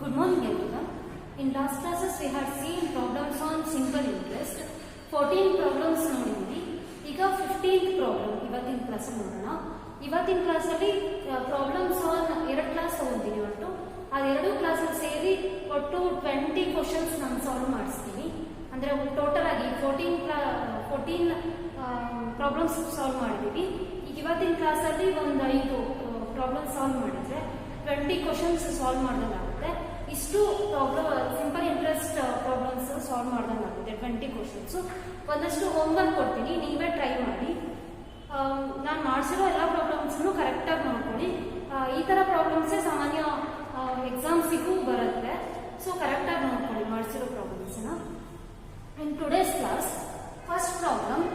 Good morning everyone. In last classes we had seen problems on simple interest. 14 problems ನೋಡಿದ್ವಿ. ಈಗ 15th problem ಇವತ್ತಿನ class ನೋಡೋಣ. ಇವತ್ತಿನ class ಅಲ್ಲಿ ಪ್ರಾಬ್ಲಮ್ಸ್ ಆನ್ ಎರಡು ಕ್ಲಾಸ್ ತಗೊಂತೀನಿ ಒಟ್ಟು. ಆ ಎರಡು ಕ್ಲಾಸ್ ಅಲ್ಲಿ ಸೇರಿ ಒಟ್ಟು 20 ಕ್ವೆಶ್ಚನ್ಸ್ ನಾನು ಸಾಲ್ವ್ ಮಾಡಿಸ್ತೀನಿ. ಅಂದ್ರೆ ಟೋಟಲ್ ಆಗಿ 14 ಪ್ರಾಬ್ಲಮ್ಸ್ ಸಾಲ್ವ್ ಮಾಡಿದೀವಿ. ಈಗ ಇವತ್ತಿನ ಕ್ಲಾಸ್ ಅಲ್ಲಿ ಒಂದು 5 ಪ್ರಾಬ್ಲಮ್ ಸಾಲ್ವ್ ಮಾಡಿದ್ರೆ 20 ಕ್ವೆಶ್ಚನ್ಸ್ ಸಾಲ್ವ್ ಮಾಡಿದಾಗುತ್ತೆ. ಇಷ್ಟು problem simple interest problems solve ಮಾಡಿದಾಗುತ್ತೆ 20 ಕ್ವೆಶ್ಚನ್ಸ್. ಒಂದಷ್ಟು ಹೋಮ್ವರ್ಕ್ ಕೊಡ್ತೀನಿ, ನೀವೇ ಟ್ರೈ ಮಾಡಿ. ನಾನು ಮಾಡಿಸಿರೋ ಎಲ್ಲ ಪ್ರಾಬ್ಲಮ್ಸ್ನು ಕರೆಕ್ಟಾಗಿ ನೋಡ್ಕೊಳ್ಳಿ. ಈ ಥರ ಪ್ರಾಬ್ಲಮ್ಸೇ ಸಾಮಾನ್ಯ ಎಕ್ಸಾಮ್ಸಿಗೂ ಬರುತ್ತೆ. ಸೊ ಕರೆಕ್ಟಾಗಿ ನೋಡ್ಕೊಳ್ಳಿ ಮಾಡಿಸಿರೋ ಪ್ರಾಬ್ಲಮ್ಸ್ನ. In today's class first problem,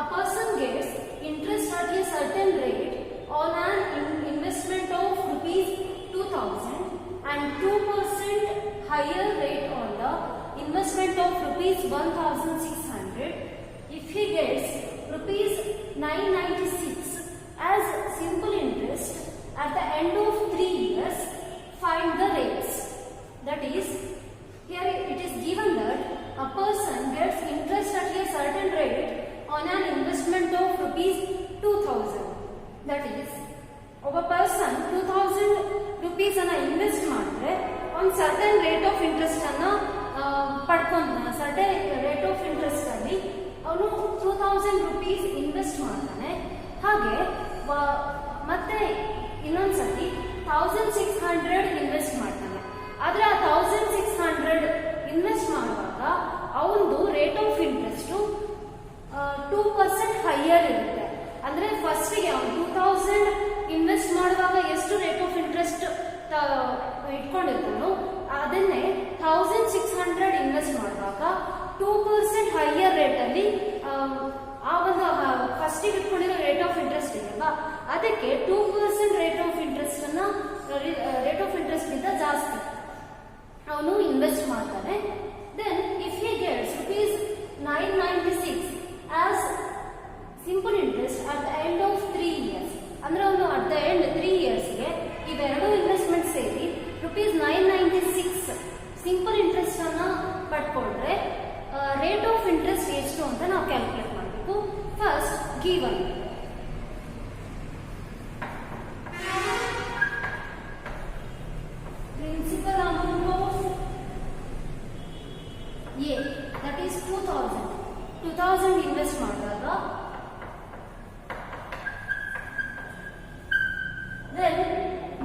a person gets interest at a certain rate on an investment of rupees 2000 and 2% higher rate on the investment of rupees 1600 if he gets rupees 996 as simple interest at the end of 3 years. Find the rates. That is, here it is given that a person gets interest at a certain rate on an investment of rupees 2000. That is, ಒಬ್ಬ person 2000 rupees ಅನ್ನ invest ಮಾಡಿದ್ರೆ ಒಂದು certain rate of interest ಅನ್ನ ಪಡ್ಕೊಂತಾನೆ. Certain rate of interest ಅಲ್ಲಿ ಅವನು 2000 rupees invest ಮಾಡ್ತಾನೆ. ಹಾಗೆ ಮತ್ತೆ ಇನ್ನೊಂದ್ಸತಿ 1600 ಇನ್ವೆಸ್ಟ್ ಮಾಡ್ತಾನೆ. ಆದ್ರೆ ಆ 1600 ಇನ್ವೆಸ್ಟ್ ಮಾಡುವಾಗ ಅವನದು ರೇಟ್ ಆಫ್ ಇಂಟ್ರೆಸ್ಟ್ 2% ಹೈಯರ್ ಇರುತ್ತೆ. ಅಂದ್ರೆ ಫಸ್ಟ್ಗೆ ಅವನು 2000 ಇನ್ವೆಸ್ಟ್ ಮಾಡುವಾಗ ಎಷ್ಟು ರೇಟ್ ಆಫ್ ಇಂಟ್ರೆಸ್ಟ್ ಇಟ್ಕೊಂಡಿರ್ತಾನೋ ಅದನ್ನೇ 1600 ಇನ್ವೆಸ್ಟ್ ಮಾಡುವಾಗ 2% ಹೈಯರ್ ರೇಟ್ ಅಲ್ಲಿ ಆ ಒಂದು ಫಸ್ಟಿಗೆ ಇಟ್ಕೊಂಡಿರೋ ರೇಟ್ ಆಫ್ ಇಂಟ್ರೆಸ್ಟ್ ಇದೆಯಲ್ಲ ಅದಕ್ಕೆ 2% ರೇಟ್ ಆಫ್ ಇಂಟ್ರೆಸ್ಟ್ ಅನ್ನ ರೇಟ್ ಆಫ್ ಇಂಟ್ರೆಸ್ಟ್ ಗಿಂತ ಜಾಸ್ತಿ ಅವನು ಇನ್ವೆಸ್ಟ್ ಮಾಡ್ತಾನೆ. Then if he gets rupees 996 as simple interest at the end of 3 years, ಅಂದ್ರೆ ಅವನು ಅಟ್ ದ ಎಂಡ್ 3 yearsಗೆ ಇವೆರಡು ಇನ್ವೆಸ್ಟ್ಮೆಂಟ್ ಸೇರಿ rupees 996 ಸಿಂಪಲ್ ಇಂಟ್ರೆಸ್ಟ್ ಅನ್ನ ಪಡ್ಕೊಂಡ್ರೆ ರೇಟ್ ಆಫ್ ಇಂಟ್ರೆಸ್ಟ್ ಎಷ್ಟು ಅಂತ ನಾವು ಕ್ಯಾಲ್ಕುಲೇಟ್ ಮಾಡಬೇಕು. First given principal amount of a that is 2000 invest ಮಾಡಿದಾಗ then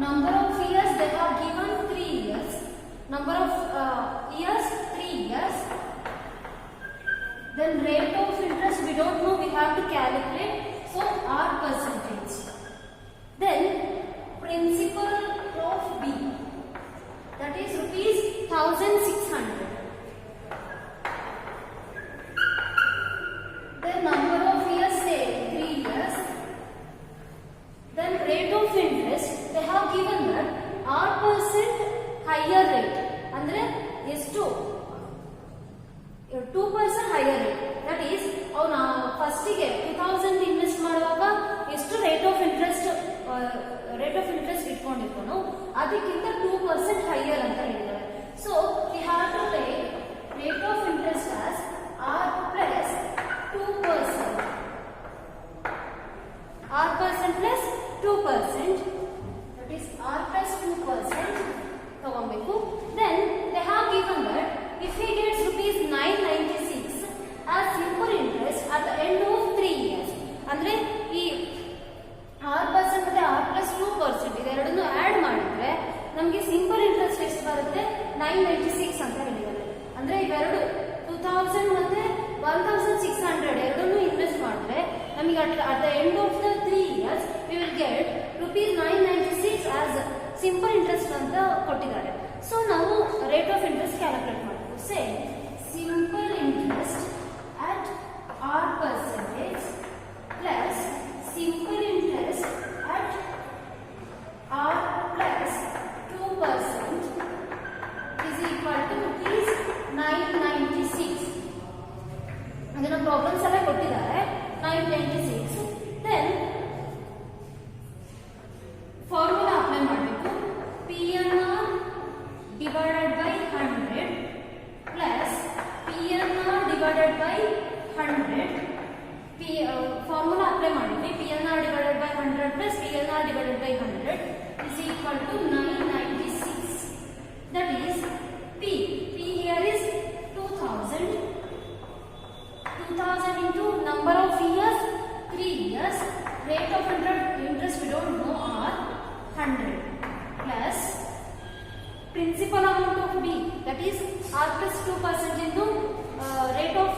number of years they have given 3 years, number of years 3 years, then rate of interest we don't know, we have to calculate, so r percentage, then principal of b that is rupees 1600, then number of years say 3 years, then rate of interest they have given that r% higher rate ಅಂದ್ರೆ ಎಷ್ಟು 2% higher rate, that is ಅವನು ಫಸ್ಟಿಗೆ 2000 invest ಮಾಡುವಾಗ ಎಷ್ಟು rate of interest ಇಟ್ಕೊಂಡಿರ್ತಾನೋ ಅದಕ್ಕಿಂತ 2% higher ಅಂತ ಹೇಳಿದ್ದಾರೆ. So we have to take rate of interest as r plus 2%, r% plus 2%, that is r plus 2% ತಗೊಬೇಕು. Then they have given that if he gets rupees 996 as simple interest at the end of 3 years, ಅಂದ್ರೆ ಈ r% ಮತ್ತೆ r plus 2% ಇದೆರಡನ್ನು add ಮಾಡಿದ್ರೆ ನಮಗೆ simple interest ಎಷ್ಟು ಬರುತ್ತೆ 996 ಅಂತ ಹೇಳಿದ್ದಾರೆ. ಅಂದ್ರೆ ಇವೆರಡು 2000 ಮತ್ತೆ 1600 ಎರಡನ್ನೂ ಇನ್ವೆಸ್ಟ್ ಮಾಡಿದ್ರೆ ನಮಗೆ at the end of the 3 years we will get rupees 996 as simple interest ಅಂತ ಕೊಟ್ಟಿದ್ದಾರೆ. ಸೊ ನಾವು ರೇಟ್ ಆಫ್ ಇಂಟ್ರೆಸ್ಟ್ ಕ್ಯಾಲ್ಕುಲೇಟ್ ಮಾಡಬೇಕು. Say simple interest at r% plus simple interest at r plus 2% is equal to rupees 996. ಅದನ್ನ problems ಎಲ್ಲ ಕೊಟ್ಟಿದ್ದಾರೆ 996. Then formula apply ಮಾಡಬೇಕು. PNR divided formula apply ಮಾಡಿದ್ವಿ. PNR divided by 100 plus PNR divided by 100 is equal to 996. That is P here is 2000. 2000 into number of years 3 years. Rate of interest we don't know are 100 plus principal amount of B, that is R plus 2% into rate of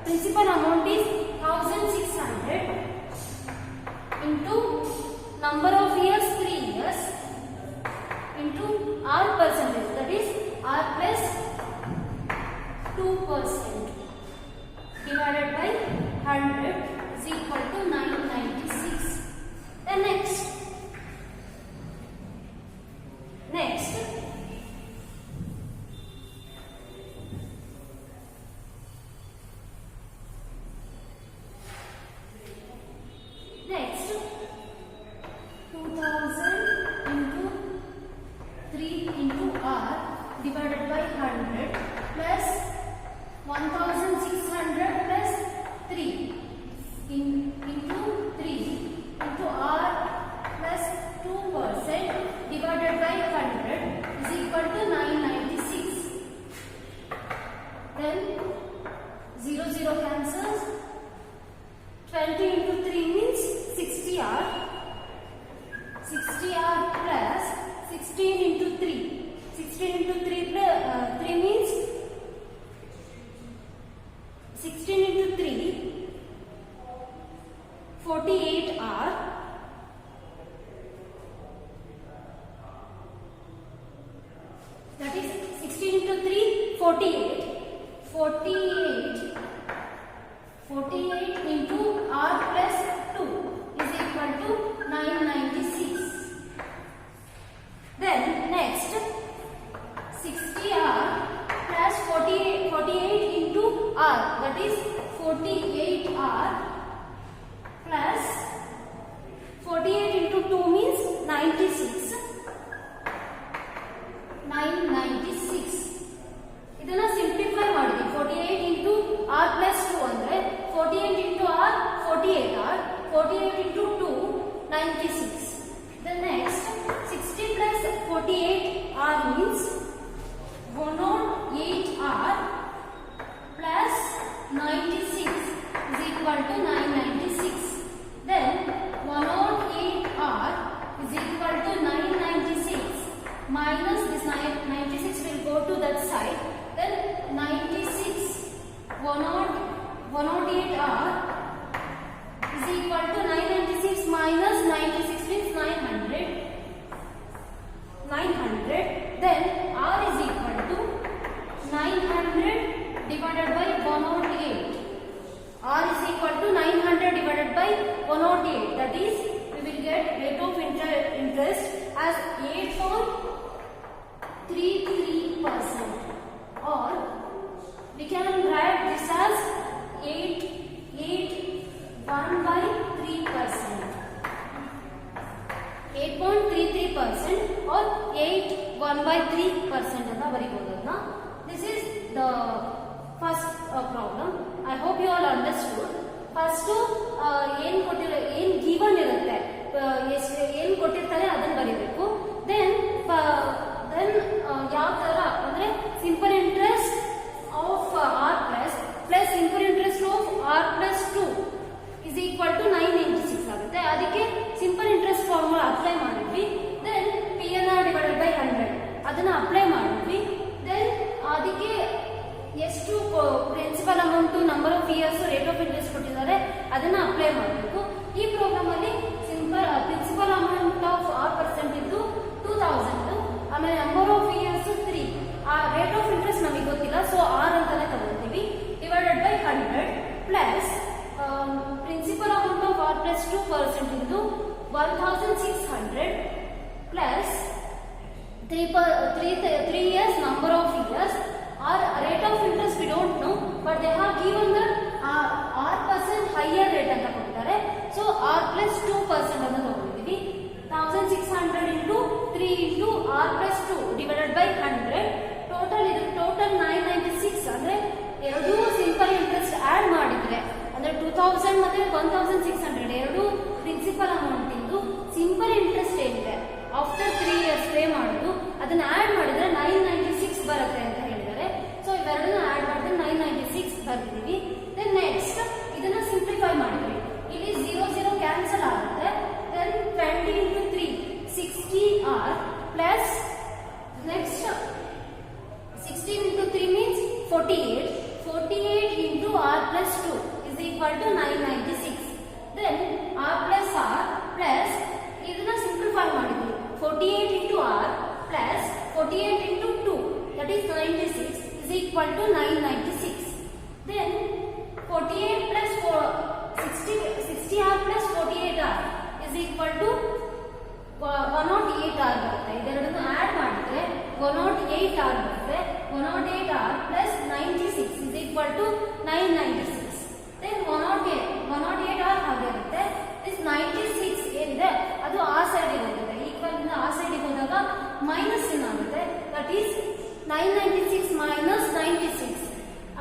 principal amount is 1600 into number of years 3 years into R percentage, that is R plus 2% divided by 100 is equal to 996. Then next next 2000 into 3 into R divided by 100 plus 1600 plus 3 into 3 into R plus 2% divided by 100 is equal to 996. Then 0 cancels. 20 into 3 means 60R. 60R plus 16 into 3. 16 into 3 plus 3 means 16 into 3 48R. That is 16 into 3 48. 48 into R plus 2 is equal to 996. Then next 60R plus 48 into R, that is 48R plus 48 into 2 means 96. 996. ಇದನ್ನ simplify ಮಾಡಿದ್ವಿ. 48 into R plus 2 ಅಂದ್ರೆ 48 into R 48R, 48 into 2 96. Then next 60 plus 48R means 108R plus 96 is equal to 996. Then 108R is equal to 996 minus this 96 will go to that side. Then 96 108R is equal to 996 minus 96 means 900. Then R is equal to 900 divided by 108. R is equal to 900 divided by 108. That is, we will get rate of interest as 8.33%, or we can write this as 8.1/3%. 8.33% or 8.1/3% ಅಂತ ಬರೀಬಹುದು. This is the first problem. I hope you all understood. First ಏನು given ಇರುತ್ತೆ, ಏನು ಕೊಟ್ಟಿರ್ತಾರೆ ಅದನ್ನ ಬರೀಬೇಕು. Then ಯಾವ ತರ ಅಂದ್ರೆ simple interest of R plus simple interest of R plus 2 is equal to 996 ಆಗುತ್ತೆ. ಅದಕ್ಕೆ ಸಿಂಪಲ್ ಇಂಟ್ರೆಸ್ಟ್ ಫಾರ್ಮುಲಾ ಅಪ್ಲೈ ಮಾಡಿದ್ವಿ. ದೆನ್ PNR divided by 100 ಅದನ್ನ ಅಪ್ಲೈ ಮಾಡಿದ್ವಿ. ದೆನ್ ಅದಕ್ಕೆ ಎಷ್ಟು principal amount, number of years, rate of interest ಕೊಟ್ಟಿದ್ದಾರೆ ಅದನ್ನ apply ಮಾಡಬೇಕು. ಈ ಪ್ರೋಗ್ರಾಮ್ ಅಲ್ಲಿ ಪ್ರಿನ್ಸಿಪಲ್ ಅಮೌಂಟ್ ಆಫ್ R% ಇದ್ದು 2000, ಆಮೇಲೆ ನಂಬರ್ ಆಫ್ ಇಯರ್ಸ್ 3, ಆ ರೇಟ್ ಆಫ್ ಇಂಟ್ರೆಸ್ಟ್ ನಮಗೆ ಗೊತ್ತಿಲ್ಲ, ಸೊ R ಅಂತಾನೆ ತಗೊಳ್ತೀವಿ. Divided by 100 plus principal amount of R plus 2% ಇದ್ದು 1600 plus 3 years number of years. Our rate of interest we don't know, but they have given that R% higher rate ಅಂತ ಕೊಟ್ಟಿದ್ದಾರೆ. So R plus 2% ಅಂತ ತಗೊಂಡಿದ್ದೀವಿ. 1600 into 3 into R plus 2 divided by 100. Total 996 ಅಂದ್ರೆ ಎರಡು simple interest add ಮಾಡಿದ್ರೆ ಅಂದ್ರೆ 2000 2000 ಮತ್ತೆ 1600 ಎರಡು ಪ್ರಿನ್ಸಿಪಲ್ ಅಮೌಂಟ್ ಇಂದು ಸಿಂಪಲ್ ಇಂಟ್ರೆಸ್ಟ್ ಏನಿದೆ ಆಫ್ಟರ್ 3 ಇಯರ್ಸ್ ಪೇ ಮಾಡೋದು ಅದನ್ನ ಆಡ್ ಮಾಡಿದ್ರೆ 996 ಬರುತ್ತೆ ಅಂತ ಹೇಳಿದ್ದಾರೆ. ಸೊ ಇವೆರಡನ್ನ ಆಡ್ ಮಾಡಿದ್ರೆ 996 ಬರ್ತೀವಿ. ದೆನ್ ನೆಕ್ಸ್ಟ್ ಇದನ್ನ ಸಿಂಪ್ಲಿಫೈ ಮಾಡಿದ್ವಿ. ಇಲ್ಲಿ 0 ಕ್ಯಾನ್ಸಲ್ ಆಗುತ್ತೆ. Then 20 into 3 60r plus next 16 into 3 means 48 into r plus 2 is equal to 996. Then r plus r plus ಇದನ್ನ ಸಿಂಪ್ಲಿಫೈ ಮಾಡಿದ್ವಿ. 48 into r plus 48 into 2 that is 96 is equal to 996. Then 48 plus 60r plus 48r is equal to 108r ಬರುತ್ತೆ. ಇದೆರಡನ್ನು add ಮಾಡಿದ್ರೆ 108r ಬರುತ್ತೆ. 108r plus 96 is equal to 996. Then 108r ಹಾಗೆ ಇರುತ್ತೆ. This 96 ಏನಿದೆ ಅದು ಆ ಸೈಡ್ ಇರುತ್ತೆ. ಈಕ್ವಲ್ ಇಂದ ಆ ಸೈಡ್ ಹೋದಾಗ ಮೈನಸ್ ಏನಾಗುತ್ತೆ, ದಟ್ ಈಸ್ 996 minus 96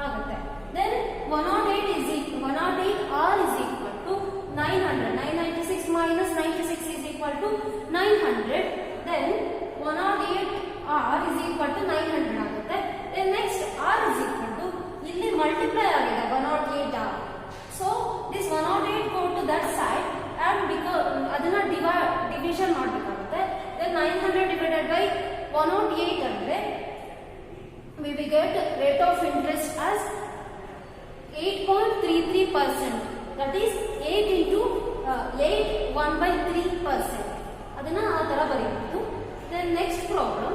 ಆಗುತ್ತೆ. Then 108r is equal to 900. 996 minus 96 is equal to 900. Then 108r is equal to 900 ಆಗುತ್ತೆ. Then next r is equal to ಇಲ್ಲಿ ಮಲ್ಟಿಪ್ಲೈ ಆಗಿದೆ 108r. So this 108 go to that side and because ಅದನ್ನ division ಮಾಡಬೇಕಾಗುತ್ತೆ. Then 900 divided by 108 ಅಂದ್ರೆ we will get rate of interest as 8.33%. That is 8 into 8 1/3%. ಅದನ್ನ ಆ ತರ ಬರೆಯಬಹುದು. Then next problem.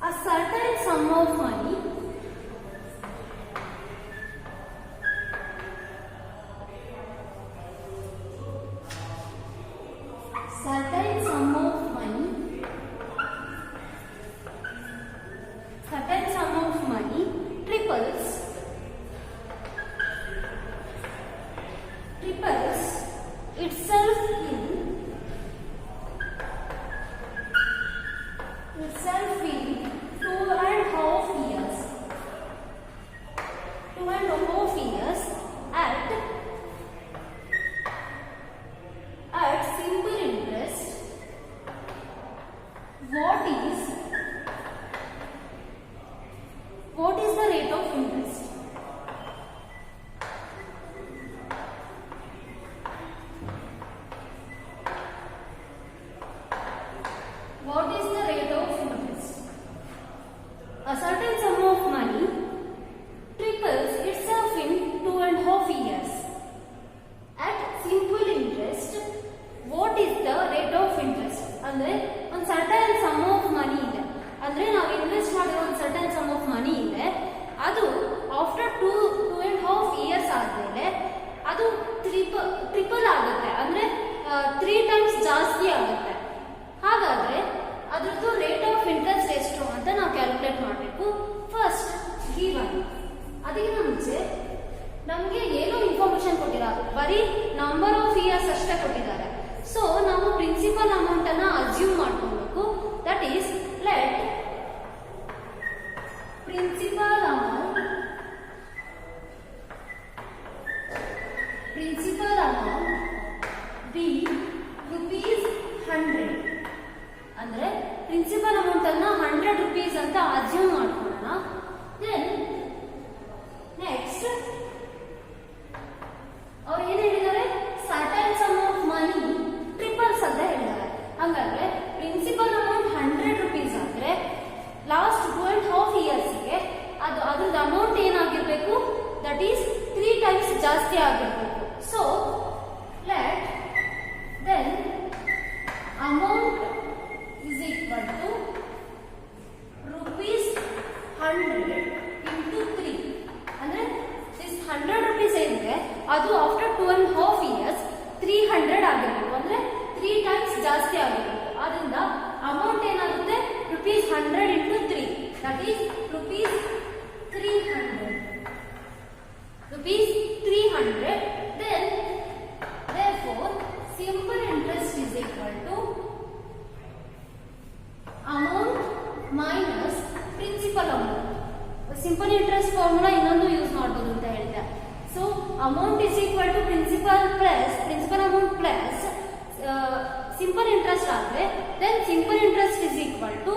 A certain sum of money triples itself in 2.5 years. 2.5 years at simple interest. What is the rate of interest? What is the rate of interest? A certain sum of money triples itself in 2.5 years. At simple interest, what is the rate of interest? ಅಂದ್ರೆ ಒಂದು certain sum of money ಇದೆ. ಅಂದ್ರೆ ನಾವು invest ಮಾಡಿರೋ ಒಂದು certain sum of money ಇದೆ. ಅದು after 2.5 years ಆದ್ಮೇಲೆ ಅದು ಟ್ರಿಪಲ್ ಆಗುತ್ತೆ. ಅಂದ್ರೆ 3 times ಜಾಸ್ತಿ ಆಗುತ್ತೆ. ಹಾಗಾದ್ರೆ ಅದ್ರದ್ದು ರೇಟ್ ಆಫ್ ಇಂಟ್ರೆಸ್ಟ್ ಎಷ್ಟು ಅಂತ ನಾವು ಕ್ಯಾಲ್ಕುಲೇಟ್ ಮಾಡಬೇಕು. ಫಸ್ಟ್ ಗಿವನ್, ಅದಕ್ಕಿಂತ ಮುಂಚೆ ನಮಗೆ ಏನೋ ಇನ್ಫಾರ್ಮೇಶನ್ ಕೊಟ್ಟಿದ್ದಾರೆ, ಬರೀ ನಂಬರ್ ಆಫ್ ಇಯರ್ಸ್ ಅಷ್ಟೇ ಕೊಟ್ಟಿದ್ದಾರೆ. ಸೊ ನಾವು ಪ್ರಿನ್ಸಿಪಲ್ ಅಮೌಂಟ್ ಅನ್ನ ಅಸ್ಯೂಮ್ ಮಾಡ್ಕೊಬೇಕು. That is let principal amount be ₹100. ಅಂದ್ರೆ ಪ್ರಿನ್ಸಿಪಲ್ ಅಮೌಂಟ್ ಅನ್ನ 100 rupees ಅಂತ ಅಸ್ಯೂಮ್ ಮಾಡ್ಕೊಳ್ಳೋಣ. ದೆನ್ ನೆಕ್ಸ್ಟ್ ಅವ್ರು ಏನ್ ಹೇಳಿದ್ದಾರೆ, certain sum of money triples ಅಂತ ಹೇಳಿದ್ದಾರೆ. ಹಂಗಾದ್ರೆ ಪ್ರಿನ್ಸಿಪಲ್ ಅಮೌಂಟ್ 100 rupees ಅಂದ್ರೆ ಲಾಸ್ಟ್ 2.5 ಇಯರ್ಸ್ಗೆ ಅದ್ರದ್ದು ಅಮೌಂಟ್ ಏನಾಗಿರ್ಬೇಕು, ದಟ್ ಈಸ್ 3 times ಜಾಸ್ತಿ ಆಗಿರ್ಬೇಕು. So let then amount is equal to ₹100 into 3. ಅಂದ್ರೆ this 100 rupees ಏನಿದೆ ಅದು ಆಫ್ಟರ್ 2.5 ಇಯರ್ಸ್ 300 ಆಗಿರ್ಬೇಕು. ಅಂದ್ರೆ 3 times ಜಾಸ್ತಿ ಆಗಿರ್ಬೇಕು. ಅದರಿಂದ ಅಮೌಂಟ್ ಏನಾಗುತ್ತೆ, ₹100 into 3, that is 300. Rupees 300. Then therefore simple interest is equal to amount minus principal amount. Simple interest formula ಇನ್ನೊಂದು ಯೂಸ್ ಮಾಡಬಹುದು ಅಂತ ಹೇಳಿದೆ. So amount is equal to principal amount plus simple interest ಆದರೆ then simple interest is equal to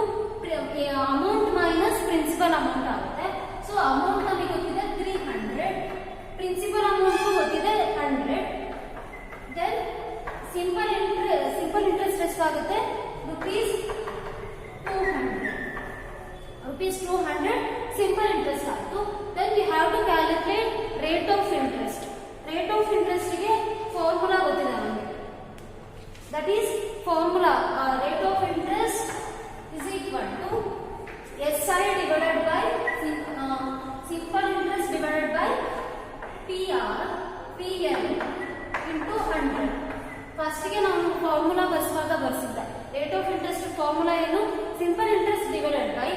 amount minus principal amount ಆಗುತ್ತೆ. So amount ನಮಗೆ ಗೊತ್ತಿದೆ 300, principal amount ಗೊತ್ತಿದೆ 100. Then simple interest ಎಷ್ಟಾಗುತ್ತೆ rupees 200 simple interest ಆಯಿತು. Then we have to calculate rate of interest. Rate of interest ಗೆ formula ಗೊತ್ತಿದೆ ನಮಗೆ. That is formula rate of interest is equal to SI divided by simple interest divided by PN into 100. First ಗೆ ನಾವು formula ಬರ್ಸಿದ್ದೆ. Rate of interest formula ಏನು? Simple interest divided by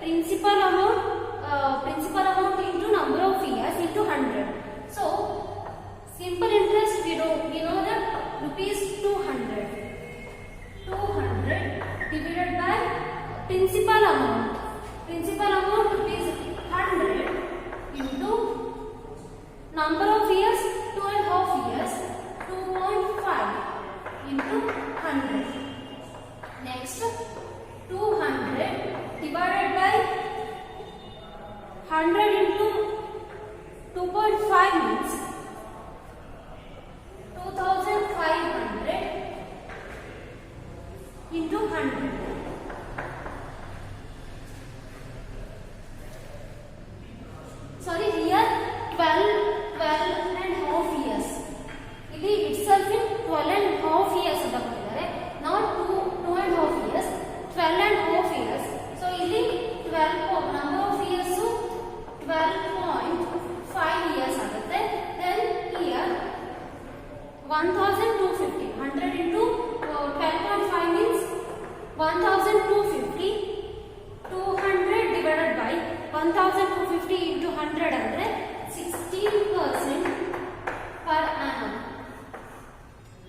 principal amount into number of years into 100. So simple interest we know that rupees 200 divided by principal amount rupees 100 into number of years 2.5 years 2.5 into 100. Next 200 divided by 100 into 2.5 means 2500 into 100. Sorry, here 12 and half years. ಇಲ್ಲಿ itself in 12 and half years ಅಂತ ಕೊಟ್ಟಿದ್ದಾರೆ. Not 2 and half years, 12 and half years. So ಇಲ್ಲಿ 12 number of years 12.5 years ಆಗುತ್ತೆ. Then here 1250 100 into 12.5 means 1250. 200 divided by 1250 into 100 ಅಂದ್ರೆ 16% per annum.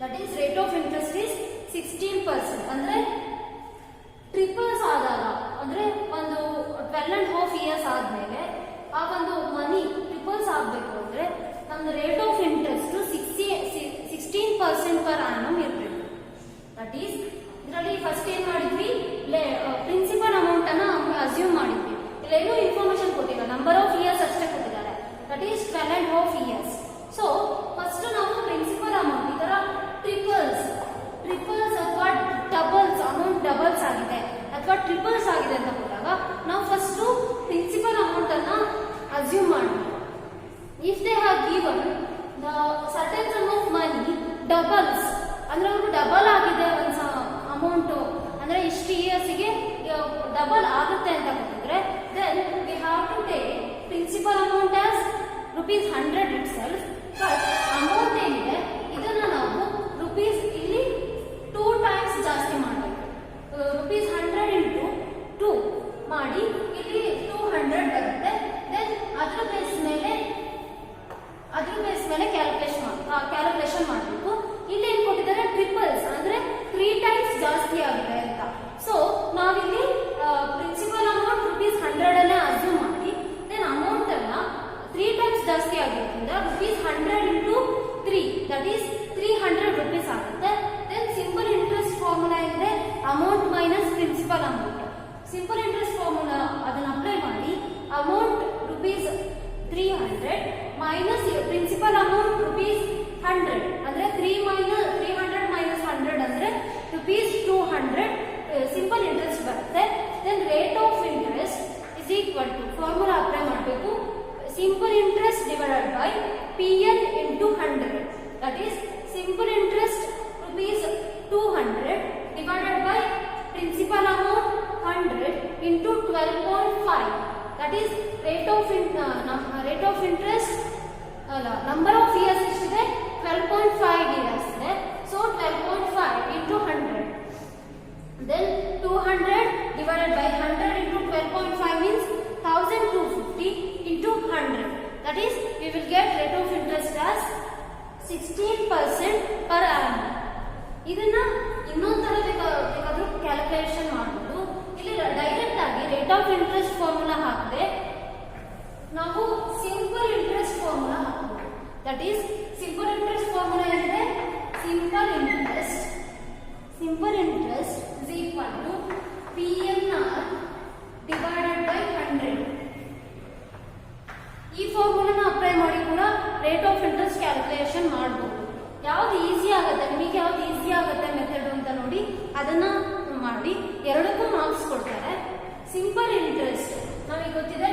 That is rate of interest is 16%. ಅಂದ್ರೆ ಟ್ರಿಪಲ್ಸ್ ಆದಾಗ ಅಂದ್ರೆ ಒಂದು 12 and half years ಆದ್ಮೇಲೆ ಆ ಒಂದು ಮನಿ ಟ್ರಿಪಲ್ಸ್ ಆಗಬೇಕು ಅಂದ್ರೆ ನಮ್ದು rate of interest 16% per annum ಇರಬೇಕು. ದಟ್ ಈಸ್ ಇದರಲ್ಲಿ ಫಸ್ಟ್ ಏನ್ ಮಾಡಿದ್ವಿ, ಪ್ರಿನ್ಸಿಪಲ್ ಅಮೌಂಟ್ ಅನ್ನ ಅಸ್ಯೂಮ್ ಮಾಡಿದ್ವಿ. ಇಲ್ಲೇನು ಇನ್ಫಾರ್ಮೇಶನ್ ಕೊಟ್ಟಿಲ್ಲ, ನಂಬರ್ ಆಫ್ ಇಯರ್ಸ್ ಅಷ್ಟೇ ಕೊಟ್ಟಿದ್ದಾರೆ. That is 12 and half years. So first ನಾವು ಪ್ರಿನ್ಸಿಪಲ್ ಅಮೌಂಟ್ ಈ ತರ ಟ್ರಿಪಲ್ಸ್ ಅಥವಾ ಡಬಲ್ಸ್ ಅಮೌಂಟ್ ಡಬಲ್ಸ್ ಆಗಿದೆ ಅಥವಾ ಟ್ರಿಪಲ್ಸ್ ಆಗಿದೆ ಅಂತ ಕೊಟ್ಟಾಗ ನಾವು ಫಸ್ಟ್ ಪ್ರಿನ್ಸಿಪಲ್ ಅಮೌಂಟ್ ಅನ್ನ ಅಸ್ಯೂಮ್ ಮಾಡಬೇಕು. If they have given the certain sum of money doubles ಅಂದ್ರೆ ಅವರು ಡಬಲ್ ಆಗಿದೆ ಒಂದು ಅಮೌಂಟ್ ಅಂದ್ರೆ ಇಷ್ಟು ಇಯರ್ಸ್ಗೆ ಡಬಲ್ ಆಗುತ್ತೆ ಅಂತ ಕೊಟ್ಟಿದ್ರೆ then we have to take principal amount as ₹100 itself. But amount ಏನಿದೆ ಇದನ್ನ ನಾವು ರುಪೀಸ್ ಇಲ್ಲಿ 2 times ಜಾಸ್ತಿ ಮಾಡಬೇಕು. ₹100 into 2 ಮಾಡಿ ಇಲ್ಲಿ 200 ಬರುತ್ತೆ. ದೆನ್ ಅದ್ರ ಬೇಸ್ ಮೇಲೆ ಕ್ಯಾಲ್ಕುಲೇಷನ್ ಮಾಡಬೇಕು. ಇಲ್ಲಿ ಏನ್ ಕೊಟ್ಟಿದ್ದಾರೆ, ಟ್ರಿಪಲ್ಸ್ ಅಂದ್ರೆ 3 times ಜಾಸ್ತಿ ಆಗಿದೆ ಅಂತ. ಸೊ ನಾವಿಲ್ಲಿ ಪ್ರಿನ್ಸಿಪಲ್ ಅಮೌಂಟ್ ₹100 ಅನ್ನ ಅಸ್ಯೂಮ್ ಮಾಡಿ ದೆನ್ ಅಮೌಂಟ್ ಅನ್ನ 3 times ಜಾಸ್ತಿ ಆಗಿರೋದ್ರಿಂದ ₹100 into 3 ದಟ್ ಈಸ್ ₹300 ಆಗುತ್ತೆ. ದೆನ್ ಸಿಂಪಲ್ ಇಂಟ್ರೆಸ್ಟ್ ಫಾರ್ಮುಲಾ ಇದೆ amount minus principal amount. Simple interest formula ಅದನ್ನ ಅಪ್ಲೈ ಮಾಡಿ ಅಮೌಂಟ್ ₹300 ಮೈನಸ್ ಪ್ರಿನ್ಸಿಪಲ್ ಅಮೌಂಟ್ ₹100 ಅಂದ್ರೆ 300 ಮೈನಸ್ 100 ಅಂದ್ರೆ ₹200 ಸಿಂಪಲ್ ಇಂಟ್ರೆಸ್ಟ್ ಬರುತ್ತೆ. Then rate of interest is equal to formula apply ಮಾಡಬೇಕು. Simple interest divided by PN into 100. That is simple interest ₹200 divided by principal amount 100 into 12.5. That is rate of interest number of years ಎಷ್ಟಿದೆ 12.5 years ಇದೆ. So 12.5 into 100. Then 200 divided by 100 into 12.5 means 1250 ಇದನ್ನ ಇನ್ನೊಂದು ತರ ಬೇಕಾದ್ರೂ calculation ಮಾಡ್ಬೋದು. ಇಲ್ಲಿ direct ಆಗಿ rate of interest formula ಹಾಕಿದ್ರೆ ನಾವು ಸಿಂಪಲ್ ಇಂಟ್ರೆಸ್ಟ್ ಫಾರ್ಮುಲಾ ಹಾಕಬಹುದು. That is simple interest formula ಏನಿದೆ, simple interest is equal to PNR divided by 100. ಈ ಫಾರ್ಮುಲಾನ ಅಪ್ಲೈ ಮಾಡಿ ಕೂಡ ರೇಟ್ ಆಫ್ ಇಂಟ್ರೆಸ್ಟ್ ಕ್ಯಾಲ್ಕುಲೇಷನ್ ಮಾಡಬಹುದು. ಯಾವ್ದು ಈಸಿ ಆಗುತ್ತೆ, ನಿಮಗೆ ಯಾವ್ದು ಈಸಿ ಆಗುತ್ತೆ ಮೆಥಡ್ ಅಂತ ನೋಡಿ ಅದನ್ನ ಮಾಡಿ. ಎರಡಕ್ಕೂ ಮಾರ್ಕ್ಸ್ ಕೊಡ್ತಾರೆ. ಸಿಂಪಲ್ ಇಂಟ್ರೆಸ್ಟ್ ನಮಗೆ ಗೊತ್ತಿದೆ